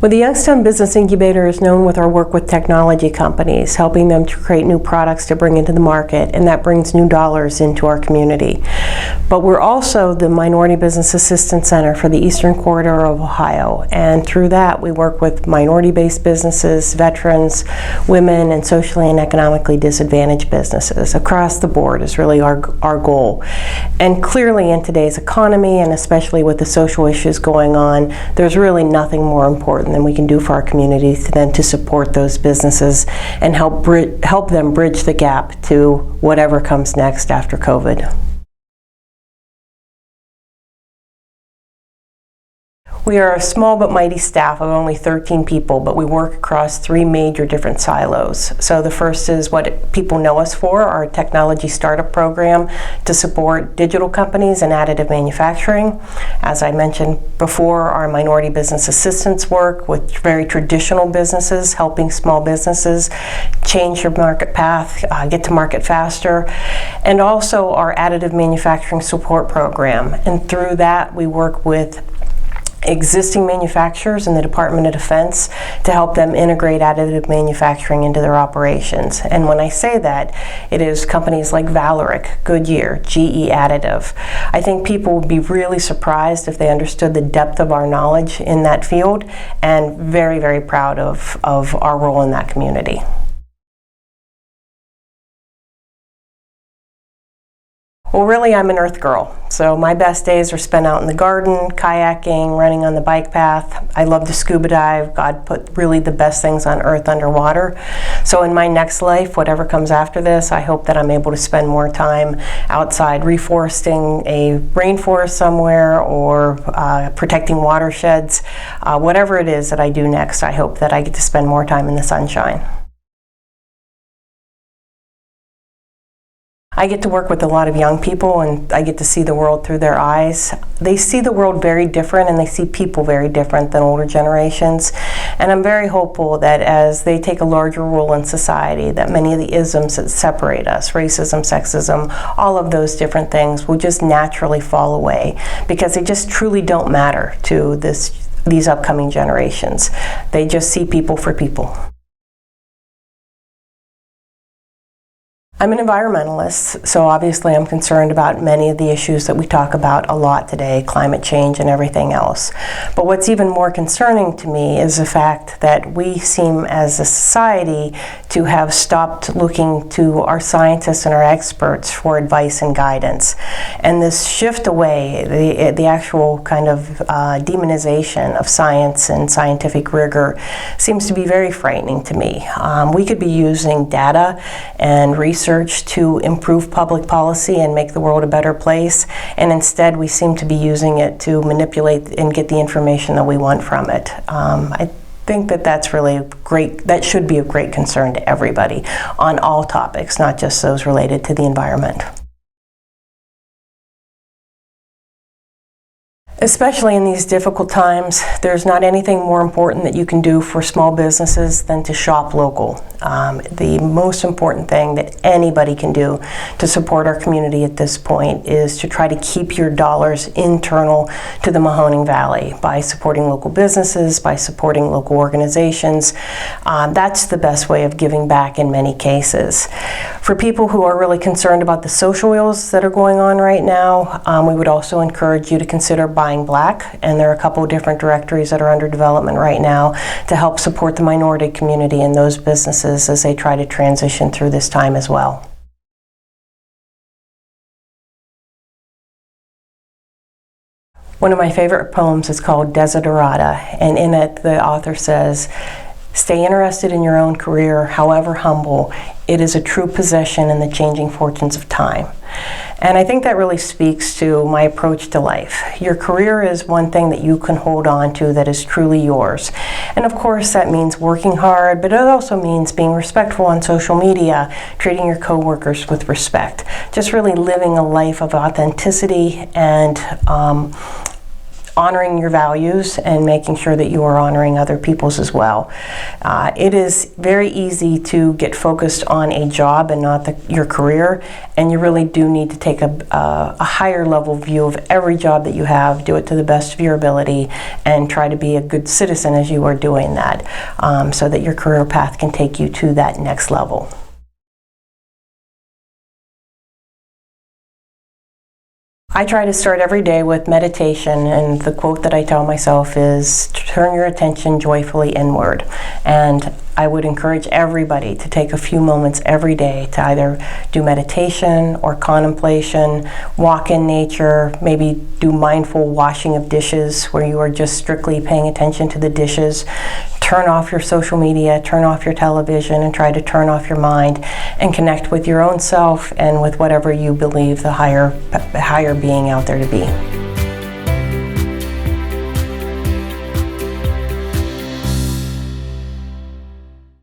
Well, the Youngstown Business Incubator is known with our work with technology companies, helping them to create new products to bring into the market, and that brings new dollars into our community. But we're also the Minority Business Assistance Center for the Eastern Corridor of Ohio, and through that we work with minority-based businesses, veterans, women, and socially and economically disadvantaged businesses. Across the board is really our goal. And clearly in today's economy, and especially with the social issues going on, there's really nothing more important than we can do for our community than to support those businesses and help them bridge the gap to whatever comes next after COVID. We are a small but mighty staff of only 13 people, but we work across 3 major different silos. So the first is what people know us for, our technology startup program to support digital companies and additive manufacturing. As I mentioned before, our minority business assistance work with very traditional businesses, helping small businesses change their market path, get to market faster, and also our additive manufacturing support program. And through that, we work with existing manufacturers in the Department of Defense to help them integrate additive manufacturing into their operations. And when I say that, it is companies like Valeric, Goodyear, GE Additive. I think people would be really surprised if they understood the depth of our knowledge in that field, and very, very proud of our role in that community. Well, really, I'm an earth girl, so my best days are spent out in the garden, kayaking, running on the bike path. I love to scuba dive. God put really the best things on earth underwater. So in my next life, whatever comes after this, I hope that I'm able to spend more time outside reforesting a rainforest somewhere or protecting watersheds. Whatever it is that I do next, I hope that I get to spend more time in the sunshine. I get to work with a lot of young people, and I get to see the world through their eyes. They see the world very different, and they see people very different than older generations. And I'm very hopeful that as they take a larger role in society, that many of the isms that separate us, racism, sexism, all of those different things will just naturally fall away, because they just truly don't matter to these upcoming generations. They just see people for people. I'm an environmentalist, so obviously I'm concerned about many of the issues that we talk about a lot today, climate change and everything else. But what's even more concerning to me is the fact that we seem as a society to have stopped looking to our scientists and our experts for advice and guidance. And this shift away, the actual kind of demonization of science and scientific rigor, seems to be very frightening to me. We could be using data and research to improve public policy and make the world a better place, and instead we seem to be using it to manipulate and get the information that we want from it. I think that that's really that should be of great concern to everybody on all topics, not just those related to the environment. Especially in these difficult times, there's not anything more important that you can do for small businesses than to shop local. The most important thing that anybody can do to support our community at this point is to try to keep your dollars internal to the Mahoning Valley by supporting local businesses, by supporting local organizations. That's the best way of giving back in many cases. For people who are really concerned about the social ills that are going on right now, we would also encourage you to consider buying black, and there are a couple of different directories that are under development right now to help support the minority community and those businesses as they try to transition through this time as well. One of my favorite poems is called Desiderata, and in it the author says, "Stay interested in your own career, however humble. It is a true possession in the changing fortunes of time." And I think that really speaks to my approach to life. Your career is one thing that you can hold on to that is truly yours. And of course that means working hard, but it also means being respectful on social media, treating your coworkers with respect, just really living a life of authenticity and honoring your values and making sure that you are honoring other people's as well. It is very easy to get focused on a job and not your career, and you really do need to take a higher level view of every job that you have, do it to the best of your ability, and try to be a good citizen as you are doing that, so that your career path can take you to that next level. I try to start every day with meditation, and the quote that I tell myself is, turn your attention joyfully inward. And I would encourage everybody to take a few moments every day to either do meditation or contemplation, walk in nature, maybe do mindful washing of dishes where you are just strictly paying attention to the dishes. Turn off your social media, turn off your television, and try to turn off your mind and connect with your own self and with whatever you believe the higher being out there to be.